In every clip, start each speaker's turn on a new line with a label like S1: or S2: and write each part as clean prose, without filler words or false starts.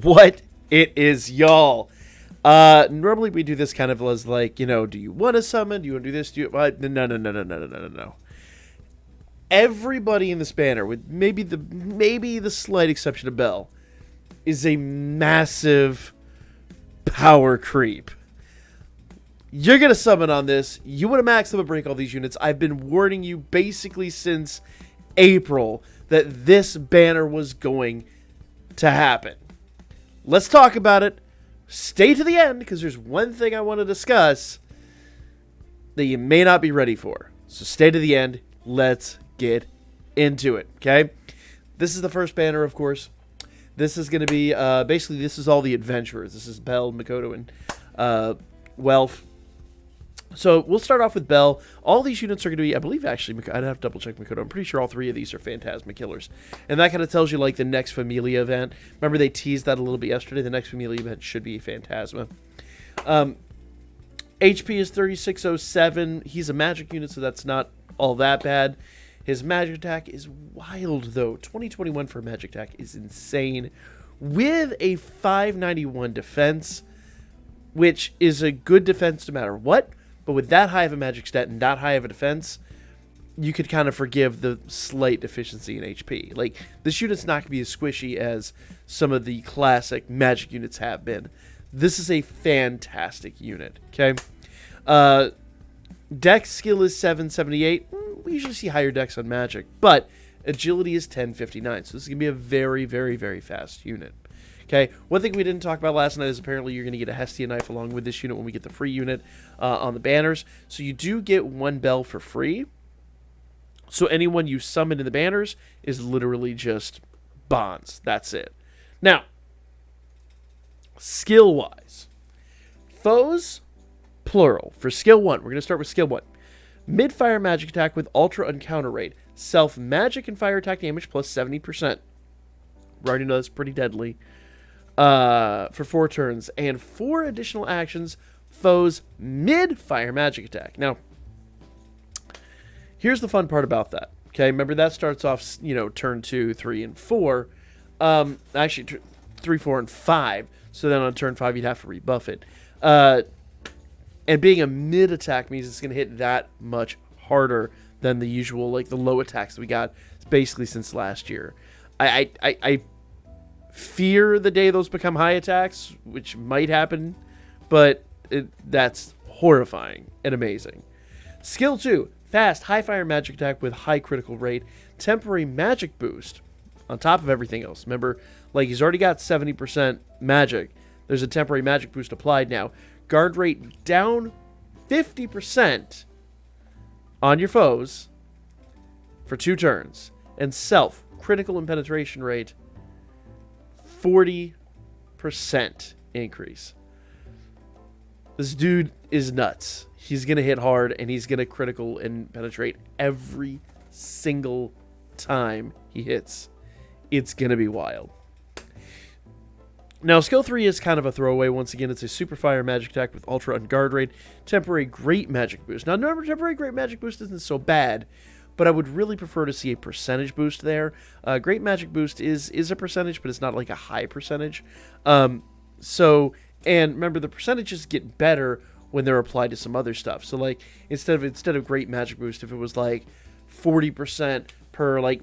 S1: What it is, y'all. Normally we do this kind of as like, do you want to summon? Do you want to do this? No. Everybody in this banner, with maybe the slight exception of Bell, is a massive power creep. You're going to summon on this. You want to max them and break all these units. I've been warning you basically since April that this banner was going to happen. Let's talk about it. Stay to the end, because there's one thing I want to discuss that you may not be ready for. So stay to the end. Let's get into it, okay? This is the first banner, of course. This is going to be, basically, this is all the adventurers. This is Bell, Mikoto, and Welf. So we'll start off with Bell. All these units are going to be, I believe, actually, I'd have to double check Mikoto. I'm pretty sure all three of these are Phantasma Killers. And that kind of tells you, like, the next Familia event. Remember, they teased that a little bit yesterday. The next Familia event should be Phantasma. HP is 3607. He's a magic unit, so that's not all that bad. His magic attack is wild, though. 2021 for magic attack is insane. With a 591 defense, which is a good defense no matter what. But with that high of a magic stat and that high of a defense, you could kind of forgive the slight deficiency in HP. Like, this unit's not going to be as squishy as some of the classic magic units have been. This is a fantastic unit, okay? Dex skill is 778. We usually see higher dex on magic, but agility is 1059. So this is going to be a very, very, very fast unit. Okay, one thing we didn't talk about last night is apparently you're going to get a Hestia knife along with this unit when we get the free unit on the banners. So you do get one bell for free. So anyone you summon in the banners is literally just bonds. That's it. Now, skill-wise, foes, plural. For skill 1, we're going to start with skill 1. Mid-fire magic attack with ultra uncounter rate. Self-magic and fire attack damage plus 70%. We already know that's pretty deadly. For 4 turns, and 4 additional actions, foes mid-fire magic attack. Now, here's the fun part about that. Okay, remember that starts off, turn 2, 3, and 4. Actually, 3, 4, and 5. So then on turn 5, you'd have to rebuff it. And being a mid-attack means it's going to hit that much harder than the usual, like the low attacks that we got basically since last year. I fear the day those become high attacks, which might happen, but that's horrifying and amazing. Skill 2, fast, high fire magic attack with high critical rate, temporary magic boost on top of everything else. Remember, like, he's already got 70% magic. There's a temporary magic boost applied now. Guard rate down 50% on your foes for 2 turns. And self, critical and penetration rate, 40% increase. This dude is nuts. He's going to hit hard, and he's going to critical and penetrate every single time he hits. It's going to be wild. Now, skill 3 is kind of a throwaway. Once again, it's a super fire magic attack with ultra on guard rate, temporary great magic boost. Now, remember, temporary great magic boost isn't so bad, but I would really prefer to see a percentage boost there. Great magic boost is a percentage, but it's not like a high percentage. And remember, the percentages get better when they're applied to some other stuff. So, like, instead of great magic boost, if it was like 40% per, like,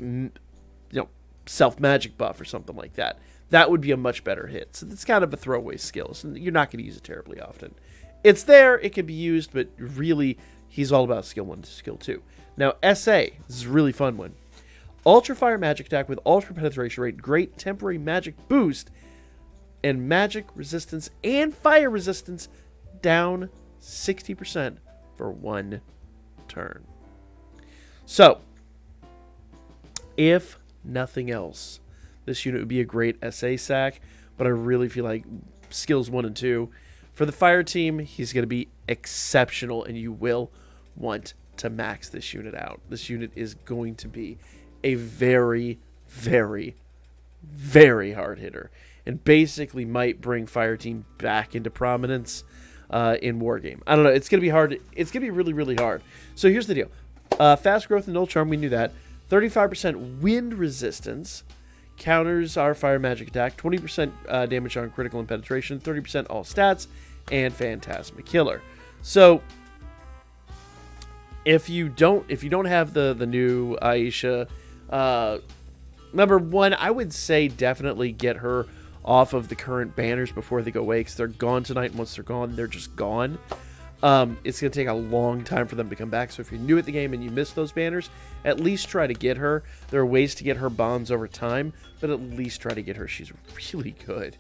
S1: self magic buff or something like that, that would be a much better hit. So it's kind of a throwaway skill. So you're not going to use it terribly often. It's there, it can be used, but really, he's all about skill 1 to skill 2. Now, SA, this is a really fun one. Ultra Fire Magic Attack with Ultra Penetration Rate, great temporary magic boost, and magic resistance and fire resistance down 60% for 1 turn. So, if nothing else, this unit would be a great SA sack, but I really feel like skills 1 and 2. For the fire team, he's going to be exceptional, and you will want to max this unit out. This unit is going to be a very, very, very hard hitter, and basically might bring fire team back into prominence in Wargame. I don't know. It's going to be hard. It's going to be really, really hard. So here's the deal. Fast growth and null charm, we knew that. 35% wind resistance. counters our fire magic attack, 20% damage on critical and penetration, 30% all stats, and Phantasma Killer. So if you don't have the new Aisha, number one, I would say definitely get her off of the current banners before they go away, because they're gone tonight, and once they're gone, they're just gone. It's going to take a long time for them to come back, so if you're new at the game and you missed those banners, at least try to get her. There are ways to get her bombs over time, but at least try to get her. She's really good.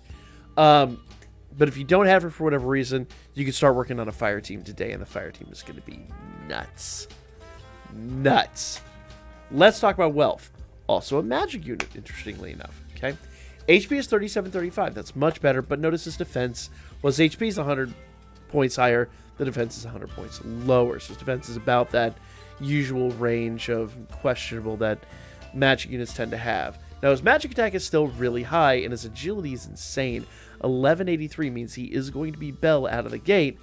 S1: But if you don't have her for whatever reason, you can start working on a fire team today, and the fire team is going to be nuts. Nuts. Let's talk about Welf. Also a magic unit, interestingly enough. Okay, HP is 3735. That's much better, but notice his defense. Well, his HP is 100 points higher. The defense is 100 points lower. So his defense is about that usual range of questionable that magic units tend to have. Now, his magic attack is still really high, and his agility is insane. 1183 means he is going to be Bell out of the gate,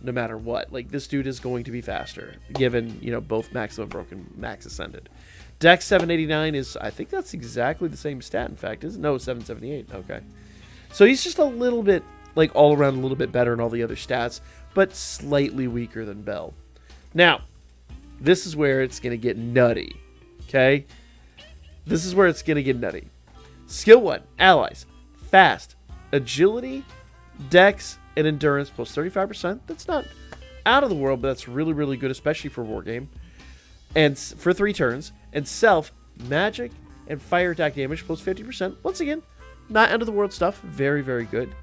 S1: no matter what. Like, this dude is going to be faster, given, you know, both maximum broken, max ascended. Dex 789 is, I think that's exactly the same stat, in fact, isn't it? No, 778. Okay. So he's just a little bit, like, all around a little bit better in all the other stats, but slightly weaker than Bell. Now, this is where it's going to get nutty. Okay? This is where it's going to get nutty. Skill 1, allies, fast, agility, dex, and endurance plus 35%. That's not out of the world, but that's really, really good, especially for Wargame. And for 3 turns. And self, magic, and fire attack damage plus 50%. Once again, not end of the world stuff. Very, very good.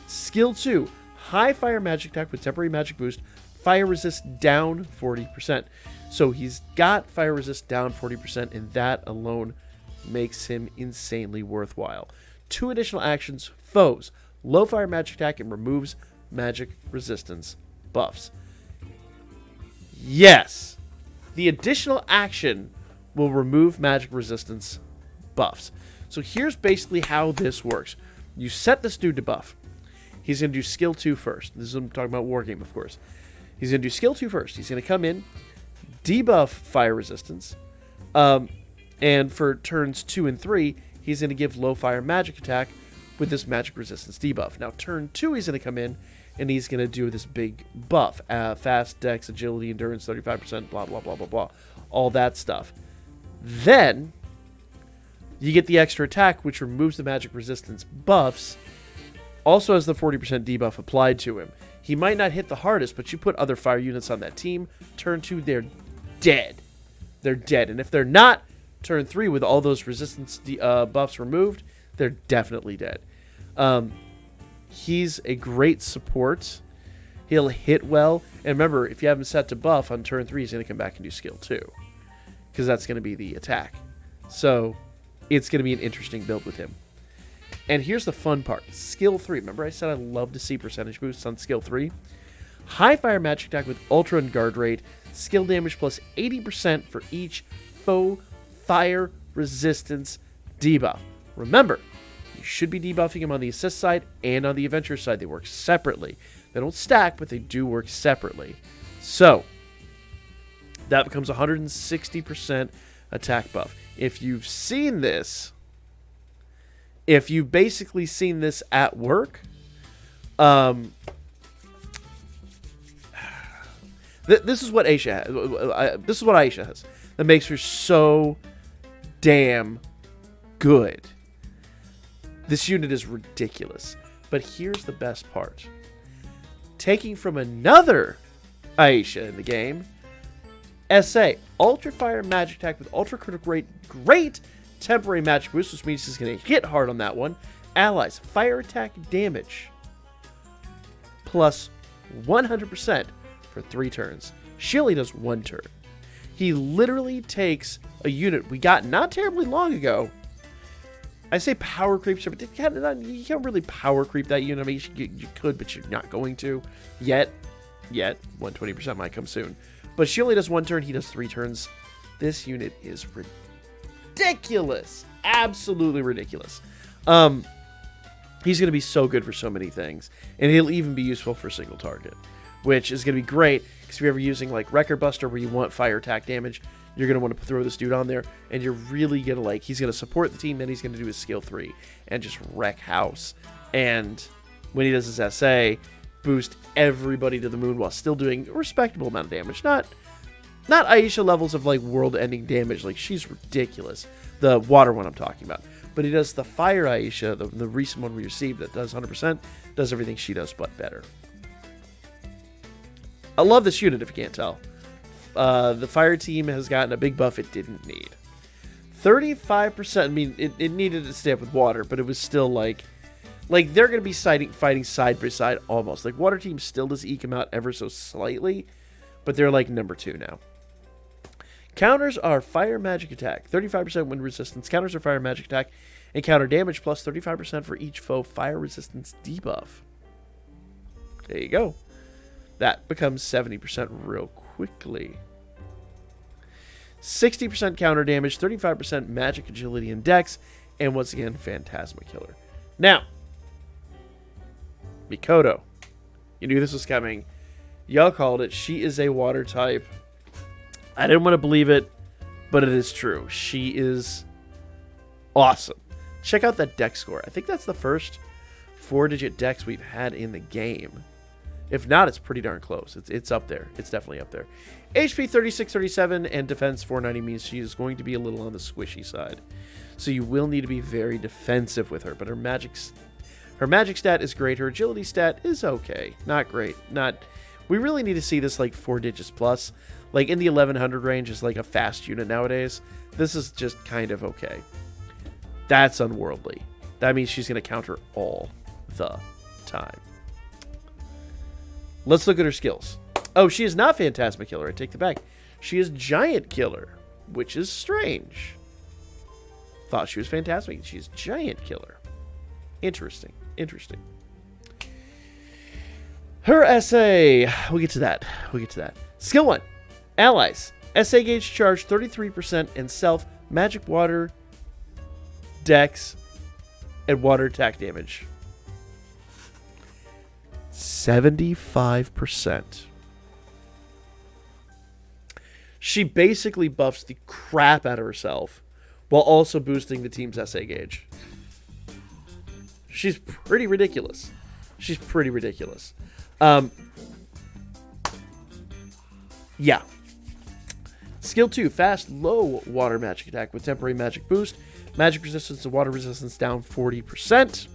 S1: Skill 2, high fire magic attack with temporary magic boost. Fire resist down 40%. So he's got fire resist down 40%, and that alone makes him insanely worthwhile. 2 additional actions, foes, low fire magic attack, and removes magic resistance buffs. Yes, the additional action will remove magic resistance buffs. So here's basically how this works. You set this dude to buff. He's going to do skill 2 first. This is I'm talking about Wargame, of course. He's going to do skill 2 first. He's going to come in, debuff fire resistance, and for turns 2 and 3, he's going to give low fire magic attack with this magic resistance debuff. Now, turn 2, he's going to come in, and he's going to do this big buff. Fast, dex, agility, endurance, 35%, blah, blah, blah, blah, blah. All that stuff. Then, you get the extra attack, which removes the magic resistance buffs. Also has the 40% debuff applied to him. He might not hit the hardest, but you put other fire units on that team. Turn 2, they're dead. They're dead. And if they're not, turn 3 with all those resistance buffs removed, they're definitely dead. He's a great support. He'll hit well. And remember, if you have him set to buff on turn 3, he's going to come back and do skill 2. Because that's going to be the attack. So, it's going to be an interesting build with him. And here's the fun part. Skill 3. Remember I said I love to see percentage boosts on skill 3? High fire magic attack with ultra and guard rate. Skill damage plus 80% for each foe fire resistance debuff. Remember, you should be debuffing him on the assist side and on the adventure side. They work separately. They don't stack, but they do work separately. So, that becomes 160% attack buff. If you've seen this, if you've basically seen this at work, this is what Aisha has. This is what Aisha has that makes her so damn good. This unit is ridiculous. But here's the best part. Taking from another Aisha in the game, SA, Ultra Fire Magic Attack with Ultra Critical Rate, great temporary magic boost, which means he's going to hit hard on that one. Allies, Fire Attack Damage, plus 100% for 3 turns. She only does 1 turn. He literally takes a unit we got not terribly long ago. I say power creeps her, but you can't really power creep that unit. I mean, you could, but you're not going to. Yet. 120% might come soon. But she only does 1 turn. He does 3 turns. This unit is ridiculous. Absolutely ridiculous. He's going to be so good for so many things. And he'll even be useful for single target. which is going to be great because if you're ever using like Record Buster where you want fire attack damage, you're going to want to throw this dude on there, and you're really going to like, he's going to support the team, then he's going to do his skill 3 and just wreck house. And when he does his SA, boost everybody to the moon while still doing a respectable amount of damage. Not Aisha levels of like world-ending damage, like she's ridiculous. The water one I'm talking about. But he does the fire Aisha, the recent one we received that does 100%, does everything she does but better. I love this unit if you can't tell. The fire team has gotten a big buff it didn't need. 35%, I mean, it needed to stay up with water, but it was still like they're going to be fighting side by side almost. Like, water team still does eke them out ever so slightly, but they're like number 2 now. Counters are fire magic attack, 35% wind resistance. Counters are fire magic attack and counter damage plus 35% for each foe fire resistance debuff. There you go. That becomes 70% real quickly. 60% counter damage, 35% magic agility and dex, and once again, Phantasma Killer. Now, Mikoto. You knew this was coming. Y'all called it. She is a water type. I didn't want to believe it, but it is true. She is awesome. Check out that dex score. I think that's the first 4-digit dex we've had in the game. If not, it's pretty darn close. It's up there. It's definitely up there. HP 3637 and defense 490 means she is going to be a little on the squishy side. So you will need to be very defensive with her. But her magic stat is great. Her agility stat is okay. Not great. We really need to see this like 4 digits plus. Like in the 1100 range is like a fast unit nowadays. This is just kind of okay. That's unworldly. That means she's going to counter all the time. Let's look at her skills. Oh, she is not Phantasma Killer. I take that back. She is Giant Killer, which is strange. Thought she was Phantasmic. She's Giant Killer. Interesting. Her SA. We'll get to that. Skill 1. Allies. SA gauge charge 33% and self, magic water, dex, and water attack damage. 75%. She basically buffs the crap out of herself while also boosting the team's SA gauge. She's pretty ridiculous. Yeah. Skill 2, fast, low water magic attack with temporary magic boost. Magic resistance to water resistance down 40%.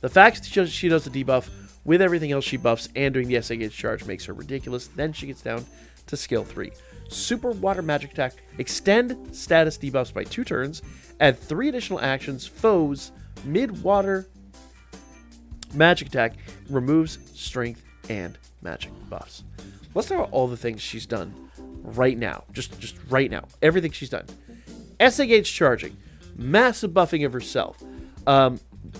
S1: The fact that she does the debuff with everything else she buffs and doing the SA gauge charge makes her ridiculous. Then she gets down to skill 3. Super water magic attack. Extend status debuffs by 2 turns. Add 3 additional actions. Foes mid-water magic attack. Removes strength and magic buffs. Let's talk about all the things she's done right now. Just right now. Everything she's done. SA gauge charging. Massive buffing of herself.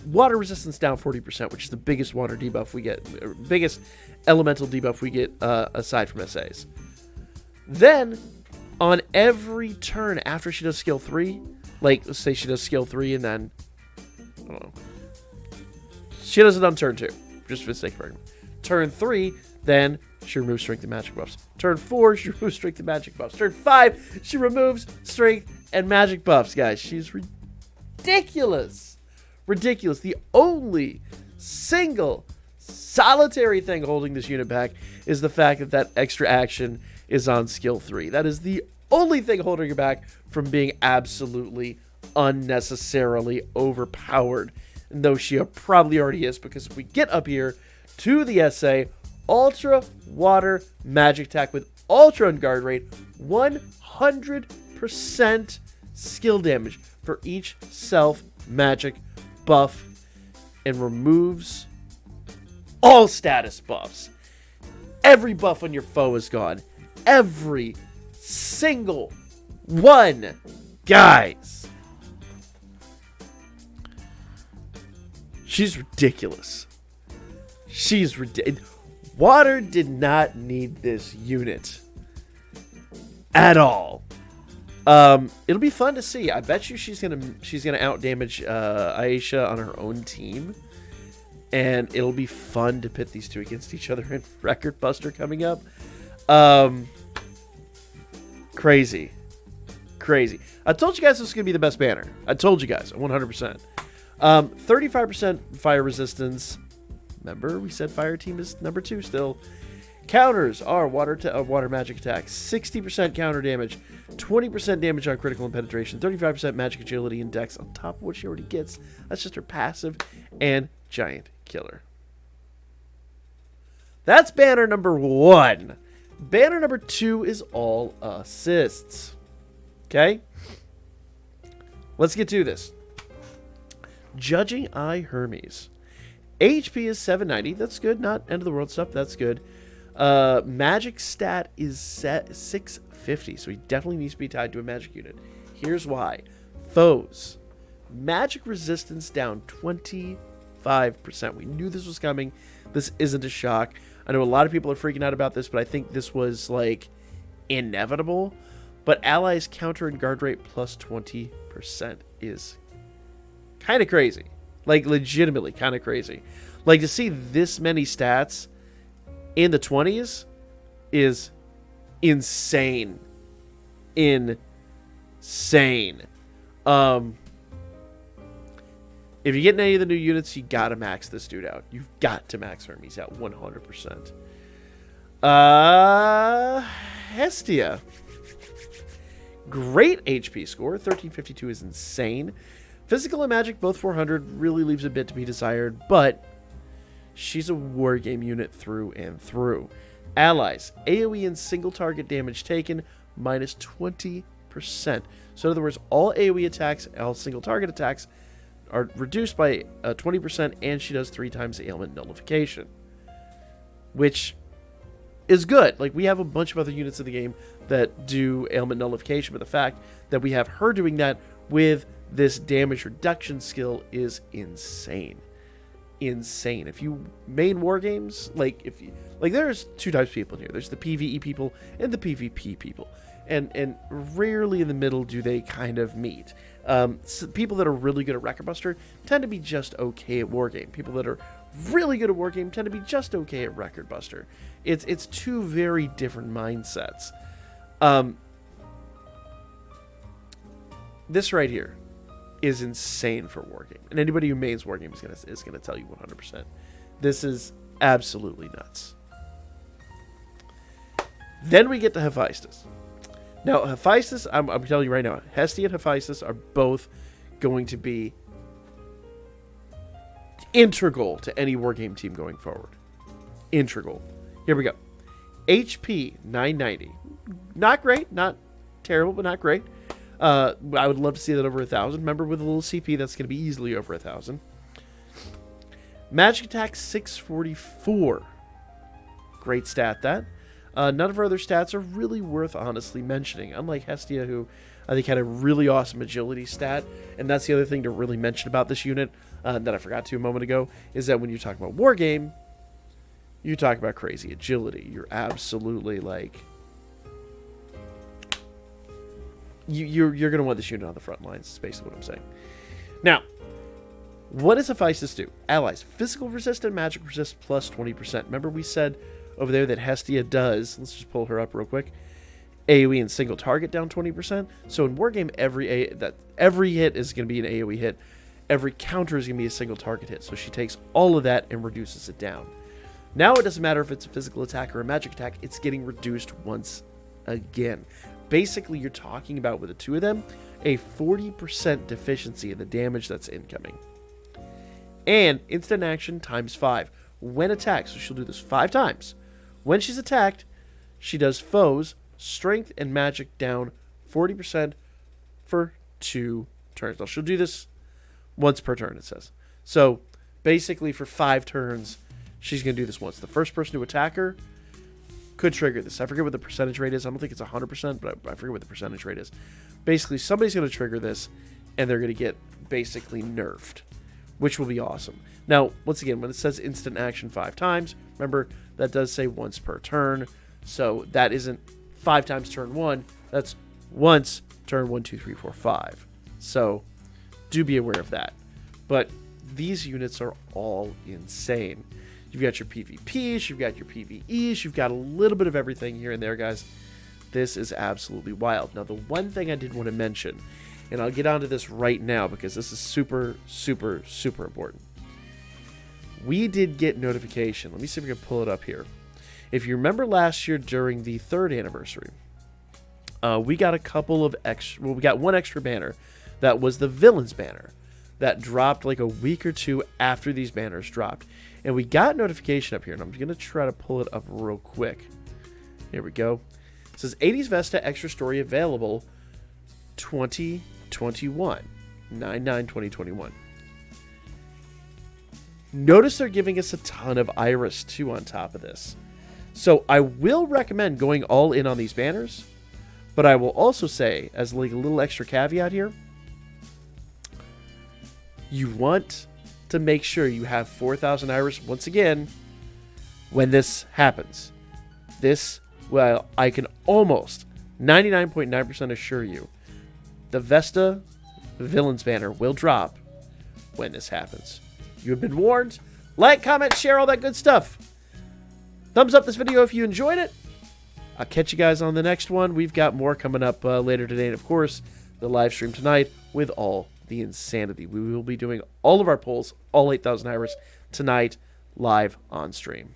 S1: Water resistance down 40%, which is the biggest water debuff we get. Biggest elemental debuff we get aside from SAs. Then, on every turn after she does skill 3, like, let's say she does skill 3 and then, I don't know. She does it on turn 2, just for the sake of argument. Turn 3, then she removes strength and magic buffs. Turn 4, she removes strength and magic buffs. Turn 5, she removes strength and magic buffs, guys. She's ridiculous. The only single solitary thing holding this unit back is the fact that extra action is on skill 3. That is the only thing holding her back from being absolutely unnecessarily overpowered. And though she probably already is, because if we get up here to the SA, Ultra Water Magic Attack with Ultra Unguard Rate, 100% skill damage for each self magic buff, and removes all status buffs. Every buff on your foe is gone. Every single one. Guys. She's ridiculous. Water did not need this unit at all. It'll be fun to see. I bet you she's gonna out damage Aisha on her own team, and it'll be fun to pit these two against each other in Record Buster coming up. Crazy. I told you guys this was going to be the best banner. I told you guys, 100%. 35% fire resistance. Remember, we said fire team is number 2 still. Counters are water magic attacks. 60% counter damage. 20% damage on critical and penetration. 35% magic agility and dex on top of what she already gets. That's just her passive. And giant killer. That's banner number 1. Banner number 2 is all assists. Okay? Let's get to this. Judging Eye Hermes. HP is 790. That's good. Not end of the world stuff. That's good. Magic stat is set 650. So he definitely needs to be tied to a magic unit. Here's why. Foes. Magic resistance down 25%. We knew this was coming. This isn't a shock. I know a lot of people are freaking out about this, but I think this was like inevitable. But allies counter and guard rate plus 20% is kind of crazy. Like, legitimately kind of crazy. Like, to see this many stats in the 20s is insane. Insane. If you get any of the new units, you gotta max this dude out. You've got to max Hermes out 100%. Hestia. Great HP score. 1352 is insane. Physical and magic, both 400, really leaves a bit to be desired, but she's a wargame unit through and through. Allies, AoE and single target damage taken, minus 20%. So in other words, all AoE attacks, all single target attacks, are reduced by 20%, and she does 3 times ailment nullification. Which is good. Like, we have a bunch of other units in the game that do ailment nullification, but the fact that we have her doing that with this damage reduction skill is insane. Insane. If you main war games, there's 2 types of people in here. There's the PvE people and the PvP people. And rarely in the middle do they kind of meet. So people that are really good at Record Buster tend to be just okay at Wargame. People that are really good at Wargame tend to be just okay at Record Buster. It's 2 very different mindsets. This right here is insane for Wargame. And anybody who mains Wargame is gonna tell you 100%. This is absolutely nuts. Then we get to Hephaestus. Now, Hephaestus, I'm telling you right now, Hestia and Hephaestus are both going to be integral to any Wargame team going forward. Integral. Here we go. HP, 990. Not great. Not terrible, but not great. I would love to see that over 1,000. Remember, with a little CP, that's going to be easily over 1,000. Magic attack, 644. Great stat, that. None of her other stats are really worth honestly mentioning. Unlike Hestia, who I think had a really awesome agility stat. And that's the other thing to really mention about this unit that I forgot to a moment ago, is that when you talk about Wargame, you talk about crazy agility. You're absolutely like... You're going to want this unit on the front lines, is basically what I'm saying. Now, what does Hephaestus do? Allies, physical resist and magic resist plus 20%. Remember we said over there that Hestia does, let's just pull her up real quick, AoE and single target down 20%. So in Wargame, every hit is going to be an AoE hit. Every counter is going to be a single target hit. So she takes all of that and reduces it down. Now it doesn't matter if it's a physical attack or a magic attack, it's getting reduced once again. Basically, you're talking about, with the 2 of them, a 40% deficiency in the damage that's incoming. And instant action times 5. When attacked, so she'll do this 5 times. When she's attacked, she does foes, strength, and magic down 40% for 2 turns. Now, she'll do this once per turn, it says. So, basically, for 5 turns, she's going to do this once. The first person to attack her could trigger this. I forget what the percentage rate is. I don't think it's 100%, but I forget what the percentage rate is. Basically, somebody's going to trigger this, and they're going to get basically nerfed, which will be awesome. Now, once again, when it says instant action 5 times, remember, that does say once per turn, so that isn't 5 times turn 1. That's once turn 1, 2, 3, 4, 5. So, do be aware of that. But these units are all insane. You've got your PvPs, you've got your PvEs, you've got a little bit of everything here and there, guys. This is absolutely wild. Now, the one thing I did want to mention, and I'll get onto this right now because this is super, super, super important. We did get notification. Let me see if we can pull it up here. If you remember last year during the 3rd anniversary, we got a couple of extra, well, we got one extra banner. That was the Villains banner that dropped like a week or two after these banners dropped. And we got notification up here, and I'm going to try to pull it up real quick. Here we go. It says Aedes Vetsa extra story available 2021. 9/9/2021. Notice they're giving us a ton of Iris too on top of this. So I will recommend going all in on these banners, but I will also say, as like a little extra caveat here, you want to make sure you have 4,000 Iris once again when this happens. This, well, I can almost 99.9% assure you, the Vesta Villains banner will drop when this happens. You have been warned. Like, comment, share, all that good stuff. Thumbs up this video if you enjoyed it. I'll catch you guys on the next one. We've got more coming up later today, and of course, the live stream tonight with all the insanity. We will be doing all of our polls, all 8,000 Iris, tonight, live on stream.